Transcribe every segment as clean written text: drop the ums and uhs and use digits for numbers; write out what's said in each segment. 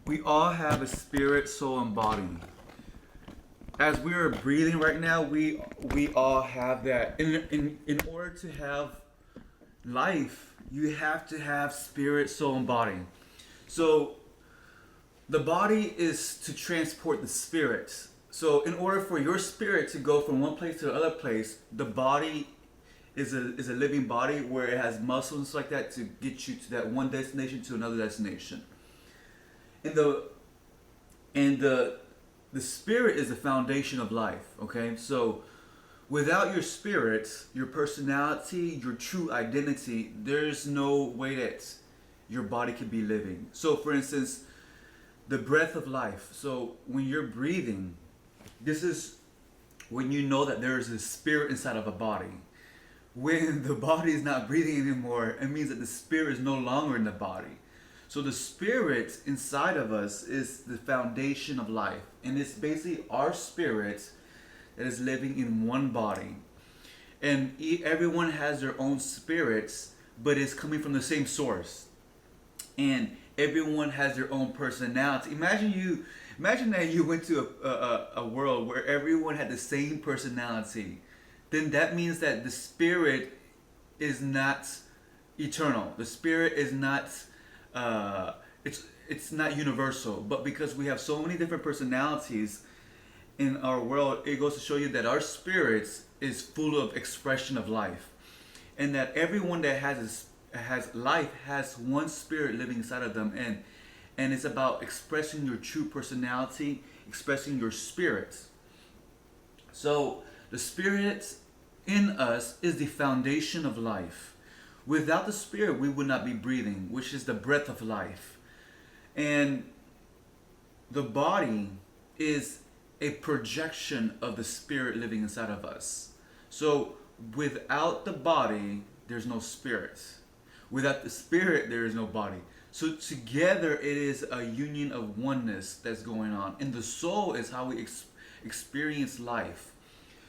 We all have a spirit, soul, and body. As we are breathing right now, we all have that. In order to have life, you have to have spirit, soul, and body. So the body is to transport the spirit. So in order for your spirit to go from one place to the other place, the body is a living body where it has muscles like that to get you to that one destination to another destination. And the spirit is the foundation of life. Okay, so without your spirit, your personality, your true identity, there's no way that your body could be living. So for instance, the breath of life. So when you're breathing, this is when you know that there is a spirit inside of a body. When the body is not breathing anymore, it means that the spirit is no longer in the body. So the spirit inside of us is the foundation of life, and it's basically our spirit that is living in one body. And everyone has their own spirits, but it's coming from the same source. And everyone has their own personality. Imagine that you went to a world where everyone had the same personality. Then that means that the spirit is not eternal. The spirit is not it's not universal. But because we have so many different personalities in our world, it goes to show you that our spirits is full of expression of life, and that everyone that has life has one spirit living inside of them, and it's about expressing your true personality, expressing your spirit. So the spirit in us is the foundation of life. Without the spirit, we would not be breathing, which is the breath of life. And the body is a projection of the spirit living inside of us. So without the body, there's no spirit. Without the spirit, there is no body. So together, it is a union of oneness that's going on. And the soul is how we experience life.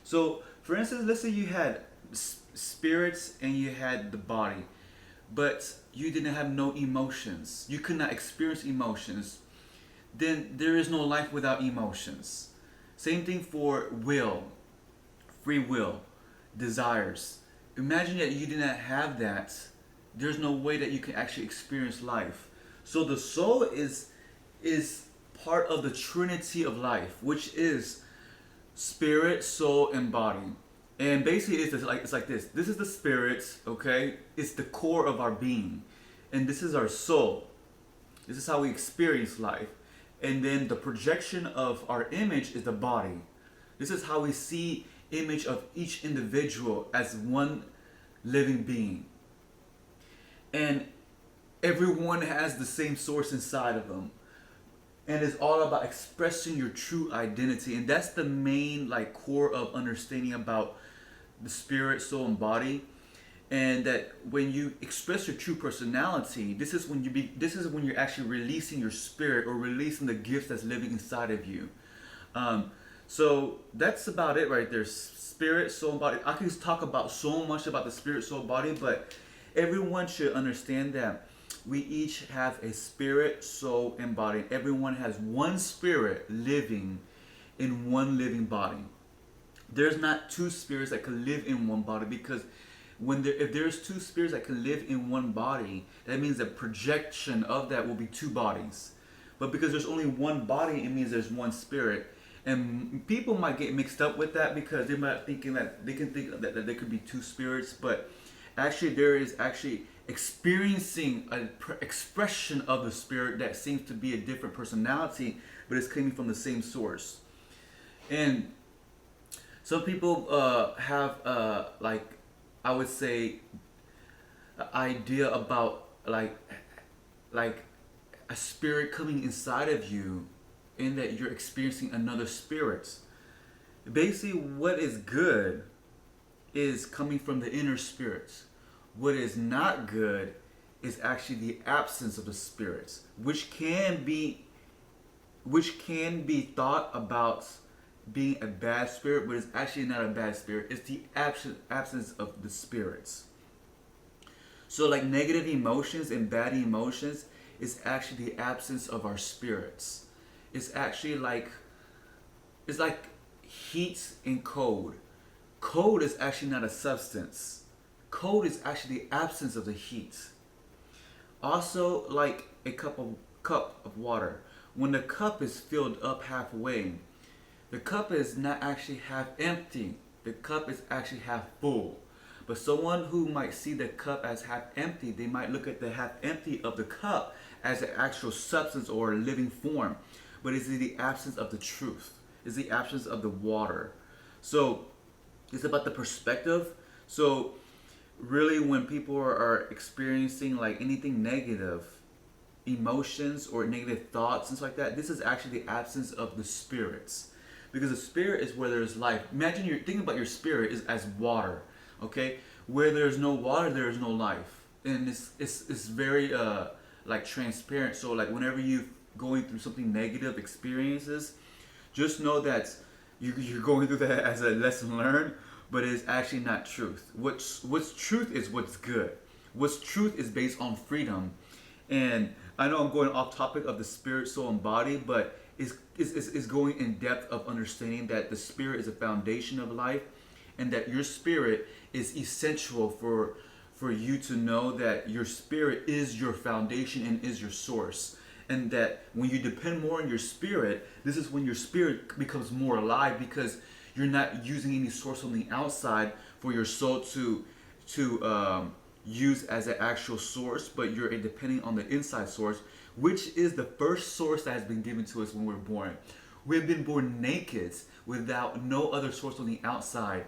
So, for instance, let's say you had spirits and you had the body, but you didn't have no emotions. You could not experience emotions. Then there is no life without emotions. Same thing for will, free will, desires. Imagine that you did not have that. There's no way that you can actually experience life. So the soul is part of the Trinity of Life, which is spirit, soul, and body. And basically, it's like this. This is the spirit, okay? It's the core of our being, and this is our soul. This is how we experience life. And then the projection of our image is the body. This is how we see image of each individual as one living being. And everyone has the same source inside of them. And it's all about expressing your true identity. And that's the main core of understanding about the spirit, soul, and body. And that when you express your true personality, this is when you're actually releasing your spirit or releasing the gifts that's living inside of you. So that's about it right there. Spirit, soul, and body. I can talk about so much about the spirit, soul, body, but everyone should understand that we each have a spirit, soul, and body. Everyone has one spirit living in one living body. There's not two spirits that can live in one body, because if there's two spirits that can live in one body, that means the projection of that will be two bodies. But because there's only one body, it means there's one spirit. And people might get mixed up with that because they might thinking that they can think that there could be two spirits, but actually there is actually experiencing an expression of the spirit that seems to be a different personality, but it's coming from the same source. And some people have I would say an idea about like a spirit coming inside of you, in that you're experiencing another spirit. Basically, what is good is coming from the inner spirits. What is not good is actually the absence of the spirits, which can be thought about being a bad spirit, but it's actually not a bad spirit. It's the absence of the spirits. So like negative emotions and bad emotions, is actually the absence of our spirits. It's actually like, it's like heat and cold. Cold is actually not a substance. Cold is actually the absence of the heat. Also, like a cup of water. When the cup is filled up halfway, the cup is not actually half empty. The cup is actually half full. But someone who might see the cup as half empty, they might look at the half empty of the cup as an actual substance or a living form. But it's the absence of the truth. It's the absence of the water. So it's about the perspective. So really, when people are experiencing like anything negative, emotions or negative thoughts and stuff like that, this is actually the absence of the spirits. Because the spirit is where there's life. Imagine you're thinking about your spirit is as water. Okay? Where there's no water, there is no life. And it's very like transparent. So like whenever you going through something negative experiences, just know that you're going through that as a lesson learned, but it's actually not truth. What's truth is what's good. What's truth is based on freedom. And I know I'm going off topic of the spirit, soul, and body, but it's going in depth of understanding that the spirit is a foundation of life, and that your spirit is essential for you to know that your spirit is your foundation and is your source. And that when you depend more on your spirit, this is when your spirit becomes more alive, because you're not using any source on the outside for your soul to use as an actual source, but you're depending on the inside source, which is the first source that has been given to us when we're born. We've been born naked without no other source on the outside.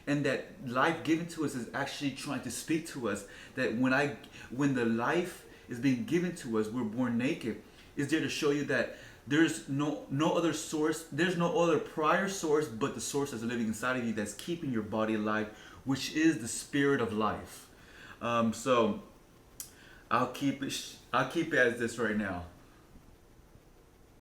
And that life given to us is actually trying to speak to us that when the life is being given to us, we're born naked, is there to show you that there's no other source, there's no other prior source but the source that's living inside of you that's keeping your body alive, which is the spirit of life. So I'll keep it as this right now.